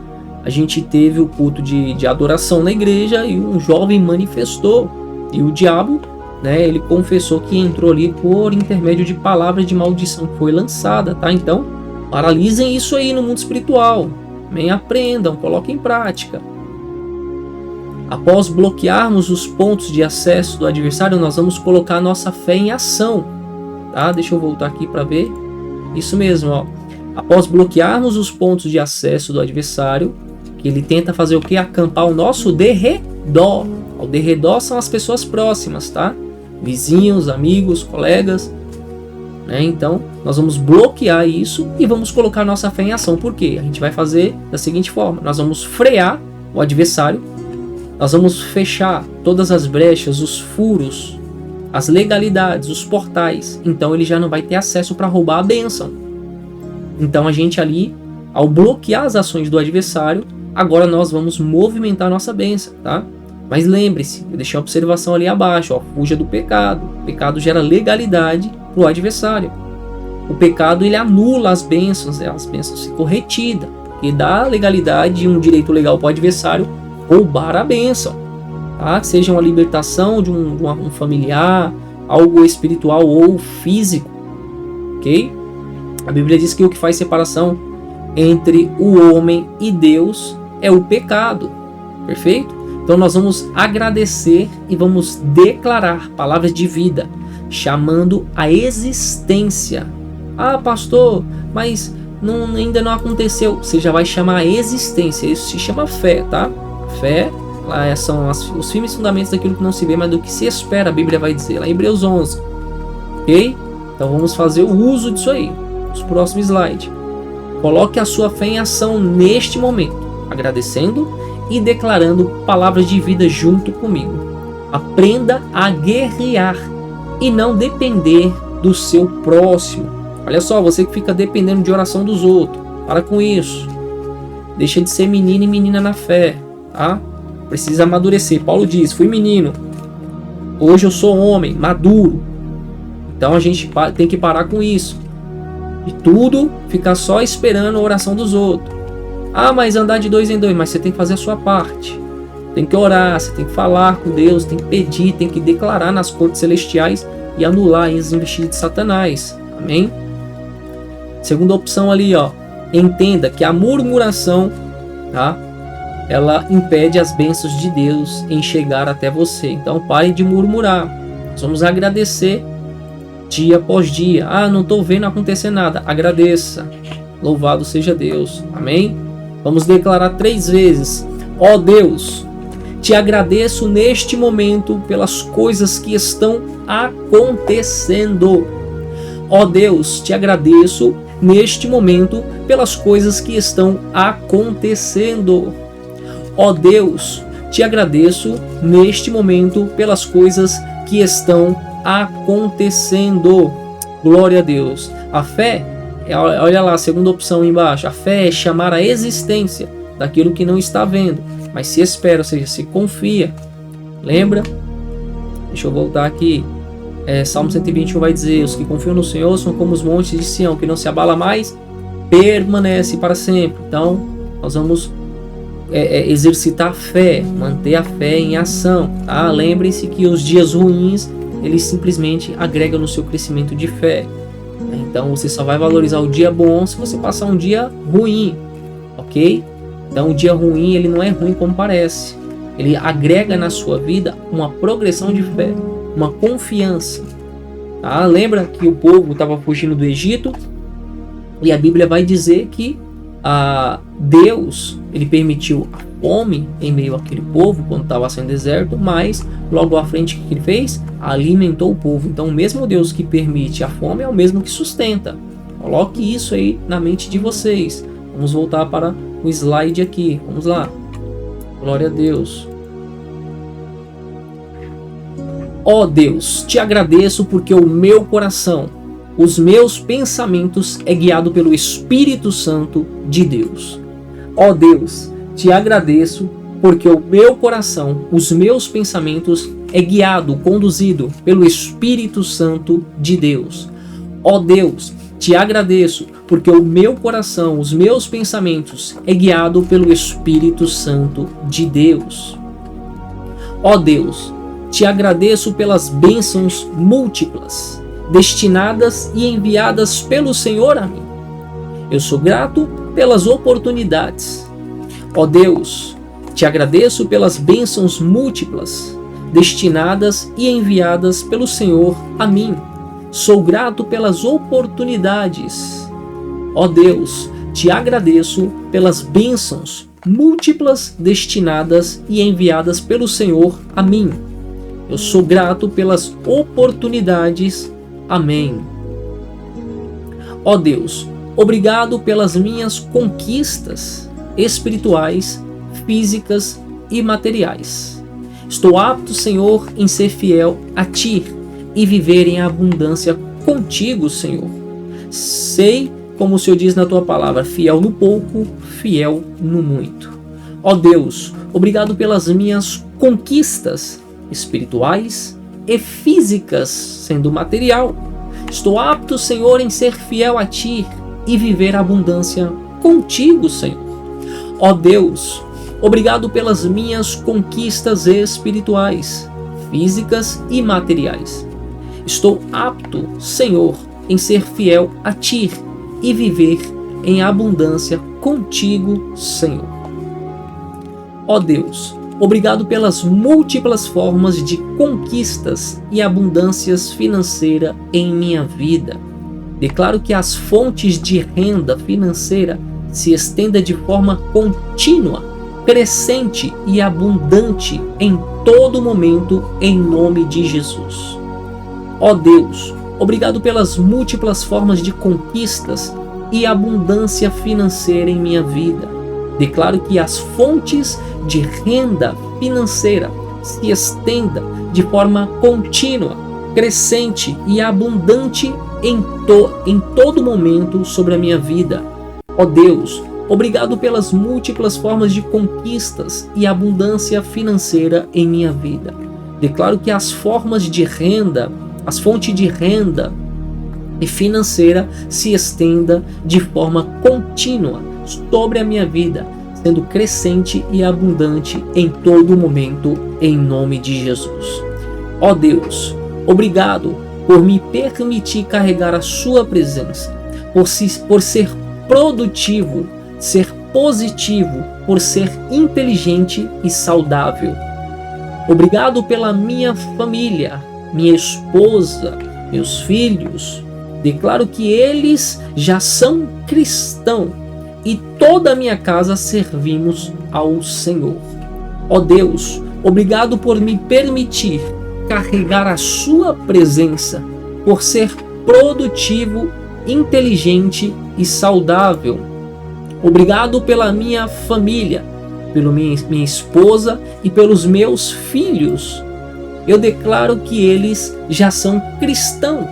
a gente teve o culto de adoração na igreja e um jovem manifestou. E o diabo, né, ele confessou que entrou ali por intermédio de palavras de maldição que foi lançada, tá? Então, paralisem isso aí no mundo espiritual. Bem, aprendam, coloquem em prática. Após bloquearmos os pontos de acesso do adversário, nós vamos colocar a nossa fé em ação. Tá? Deixa eu voltar aqui para ver. Isso mesmo, ó. Após bloquearmos os pontos de acesso do adversário, que ele tenta fazer o que? Acampar ao nosso derredor. Ao derredor são as pessoas próximas, tá? Vizinhos, amigos, colegas. Né? Então, nós vamos bloquear isso e vamos colocar nossa fé em ação. Por quê? A gente vai fazer da seguinte forma. Nós vamos frear o adversário. Nós vamos fechar todas as brechas, os furos, as legalidades, os portais. Então, ele já não vai ter acesso para roubar a bênção. Então, a gente ali, ao bloquear as ações do adversário, agora nós vamos movimentar nossa bênção, tá? Mas lembre-se, eu deixei a observação ali abaixo, ó, fuja do pecado. O pecado gera legalidade para o adversário. O pecado, ele anula as bênçãos ficam retidas, porque dá legalidade e um direito legal para o adversário roubar a bênção, tá? Seja uma libertação de um familiar, algo espiritual ou físico, ok? A Bíblia diz que o que faz separação entre o homem e Deus é o pecado, perfeito? Então nós vamos agradecer e vamos declarar palavras de vida, chamando a existência. Ah, pastor, mas ainda não aconteceu. Você já vai chamar a existência, isso se chama fé, tá? Fé, lá são os firmes fundamentos daquilo que não se vê, mas do que se espera, a Bíblia vai dizer, lá em Hebreus 11, ok? Então vamos fazer o uso disso aí. Os próximos slides. Coloque a sua fé em ação neste momento, agradecendo e declarando palavras de vida junto comigo. Aprenda a guerrear e não depender do seu próximo. Olha só, você que fica dependendo de oração dos outros, para com isso. Deixa de ser menino e menina na fé, tá? Precisa amadurecer. Paulo diz, fui menino, hoje eu sou homem, maduro. Então a gente tem que parar com isso. E tudo ficar só esperando a oração dos outros. Ah, mas andar de 2 em 2, mas você tem que fazer a sua parte. Tem que orar, você tem que falar com Deus, tem que pedir, tem que declarar nas cortes celestiais e anular as investidas de Satanás. Amém? Segunda opção ali, ó. Entenda que a murmuração, tá? Ela impede as bênçãos de Deus em chegar até você. Então pare de murmurar. Nós vamos agradecer dia após dia. Ah, não estou vendo acontecer nada. Agradeça. Louvado seja Deus. Amém? Vamos declarar 3 vezes. Ó Deus, te agradeço neste momento pelas coisas que estão acontecendo. Ó Deus, te agradeço neste momento pelas coisas que estão acontecendo. Ó Deus, te agradeço neste momento pelas coisas que estão acontecendo. Glória a Deus. A fé, olha lá, a segunda opção embaixo. A fé é chamar a existência daquilo que não está vendo, mas se espera, ou seja, se confia. Lembra? Deixa eu voltar aqui. Salmo 121 vai dizer: os que confiam no Senhor são como os montes de Sião, que não se abala mais, permanece para sempre. Então, nós vamos exercitar a fé, manter a fé em ação. Tá? Lembrem-se que os dias ruins, eles simplesmente agregam no seu crescimento de fé. Então, você só vai valorizar o dia bom se você passar um dia ruim, ok? Então, o dia ruim, ele não é ruim como parece. Ele agrega na sua vida uma progressão de fé, uma confiança. Tá? Lembra que o povo estava fugindo do Egito? E a Bíblia vai dizer que Deus, ele permitiu a fome em meio àquele povo quando estava sendo deserto, mas logo à frente o que ele fez? Alimentou o povo. Então o mesmo Deus que permite a fome é o mesmo que sustenta. Coloque isso aí na mente de vocês. Vamos voltar para o slide aqui. Vamos lá. Glória a Deus. Ó Deus, te agradeço porque o meu coração, os meus pensamentos é guiado pelo Espírito Santo de Deus. Ó Deus, te agradeço porque o meu coração, os meus pensamentos é guiado, conduzido pelo Espírito Santo de Deus. Ó Deus, te agradeço porque o meu coração, os meus pensamentos é guiado pelo Espírito Santo de Deus. Ó Deus, te agradeço pelas bênçãos múltiplas, destinadas e enviadas pelo Senhor a mim. Eu sou grato pelas oportunidades. Ó Deus, Te agradeço pelas bênçãos múltiplas, destinadas e enviadas pelo Senhor a mim. Sou grato pelas oportunidades. Ó Deus, te agradeço pelas bênçãos múltiplas, destinadas e enviadas pelo Senhor a mim. Eu sou grato pelas oportunidades. Amém. Ó Deus, obrigado pelas minhas conquistas espirituais, físicas e materiais. Estou apto, Senhor, em ser fiel a Ti e viver em abundância contigo, Senhor. Sei, como o Senhor diz na Tua palavra, fiel no pouco, fiel no muito. Ó Deus, obrigado pelas minhas conquistas espirituais e físicas, sendo material. Estou apto, Senhor, em ser fiel a Ti e viver a abundância contigo, Senhor. Ó Deus, obrigado pelas minhas conquistas espirituais, físicas e materiais. Estou apto, Senhor, em ser fiel a Ti e viver em abundância contigo, Senhor. Ó Deus, obrigado pelas múltiplas formas de conquistas e abundâncias financeiras em minha vida. Declaro que as fontes de renda financeira se estendam de forma contínua, crescente e abundante em todo momento, em nome de Jesus. Ó Deus, obrigado pelas múltiplas formas de conquistas e abundância financeira em minha vida. Declaro que as fontes de renda financeira se estendam de forma contínua, crescente e abundante em todo momento sobre a minha vida. Ó Deus, obrigado pelas múltiplas formas de conquistas e abundância financeira em minha vida. Declaro que as fontes de renda e financeira se estenda de forma contínua sobre a minha vida, sendo crescente e abundante em todo momento, em nome de Jesus. Ó Deus, obrigado por me permitir carregar a sua presença, por ser produtivo, ser positivo, por ser inteligente e saudável. Obrigado pela minha família, minha esposa, meus filhos. Declaro que eles já são cristãos e toda a minha casa servimos ao Senhor. Ó Deus, obrigado por me permitir carregar a sua presença, por ser produtivo, inteligente e saudável. Obrigado pela minha família, pela minha esposa e pelos meus filhos. Eu declaro que eles já são cristãos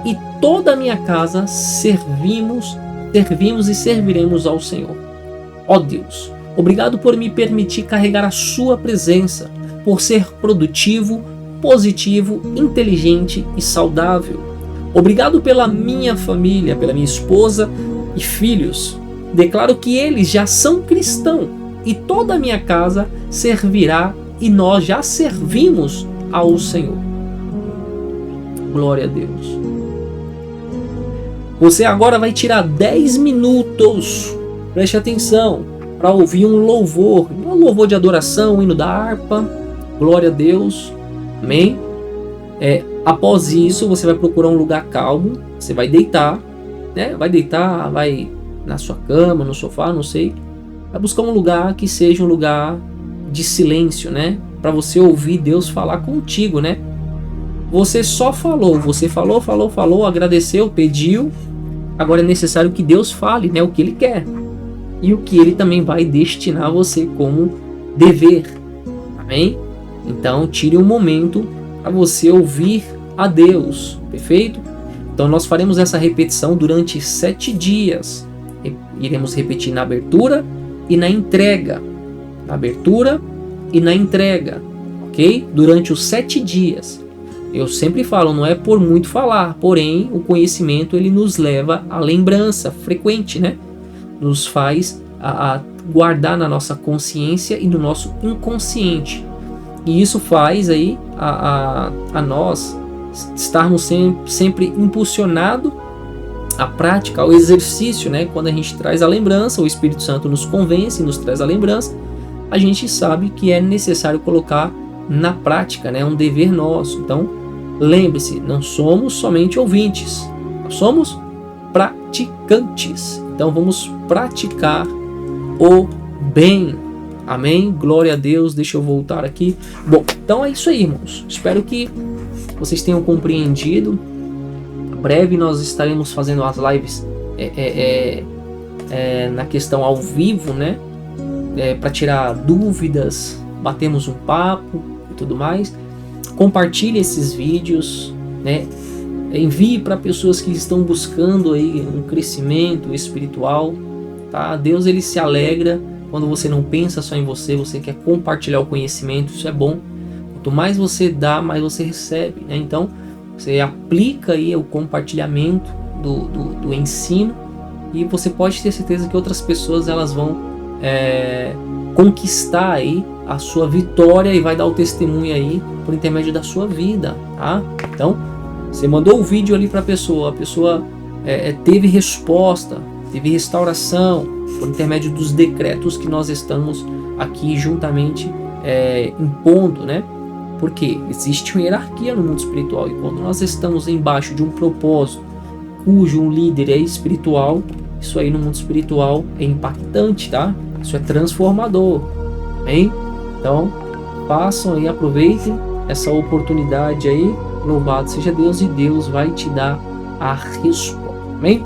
e toda a minha casa servimos e serviremos ao Senhor. Ó Deus, obrigado por me permitir carregar a sua presença, por ser produtivo, positivo, inteligente e saudável. Obrigado pela minha família, pela minha esposa e filhos. Declaro que eles já são cristãos e toda a minha casa servirá e nós já servimos ao Senhor. Glória a Deus. Você agora vai tirar 10 minutos, preste atenção, para ouvir um louvor de adoração, um hino da harpa. Glória a Deus. Amém? Após isso, você vai procurar um lugar calmo, você vai deitar, né? Vai na sua cama, no sofá, não sei. Vai buscar um lugar que seja um lugar de silêncio, né? Para você ouvir Deus falar contigo, né? Você só falou, você falou, agradeceu, pediu. Agora é necessário que Deus fale, né? O que Ele quer e o que Ele também vai destinar a você como dever. Amém? Então tire um momento para você ouvir a Deus, perfeito? Então nós faremos essa repetição durante 7 dias. Iremos repetir na abertura e na entrega. Na abertura e na entrega, ok? Durante os 7 dias. Eu sempre falo, não é por muito falar, porém o conhecimento ele nos leva à lembrança frequente, né? Nos faz a guardar na nossa consciência e no nosso inconsciente. E isso faz aí a nós estarmos sempre impulsionados à prática, ao exercício, né? Quando a gente traz a lembrança, o Espírito Santo nos convence, nos traz a lembrança, a gente sabe que é necessário colocar na prática, né? É um dever nosso. Então, lembre-se, não somos somente ouvintes, nós somos praticantes. Então, vamos praticar o bem. Amém? Glória a Deus. Deixa eu voltar aqui. Bom, então é isso aí, irmãos. Espero que vocês tenham compreendido. Em breve nós estaremos fazendo as lives na questão ao vivo, né? Para tirar dúvidas, batemos um papo e tudo mais. Compartilhe esses vídeos, né? Envie para pessoas que estão buscando aí um crescimento espiritual, tá? Deus, ele se alegra quando você não pensa só em você, você quer compartilhar o conhecimento. Isso é bom. Quanto mais você dá, mais você recebe, né? Então, você aplica aí o compartilhamento do ensino, e você pode ter certeza que outras pessoas elas vão conquistar aí a sua vitória e vai dar o testemunho aí por intermédio da sua vida, tá? Então, você mandou o vídeo ali para a pessoa teve resposta, teve restauração por intermédio dos decretos que nós estamos aqui juntamente impondo, né? Porque existe uma hierarquia no mundo espiritual, e quando nós estamos embaixo de um propósito cujo um líder é espiritual, isso aí no mundo espiritual é impactante, tá? Isso é transformador, amém? Então, façam aí, aproveitem essa oportunidade aí, louvado seja Deus, e Deus vai te dar a resposta, amém?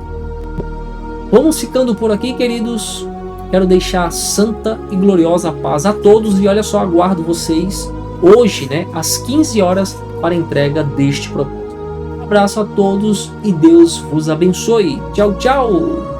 Vamos ficando por aqui, queridos. Quero deixar santa e gloriosa paz a todos, e olha só, aguardo vocês hoje, né, às 15 horas para a entrega deste propósito. Um abraço a todos e Deus vos abençoe. Tchau, tchau!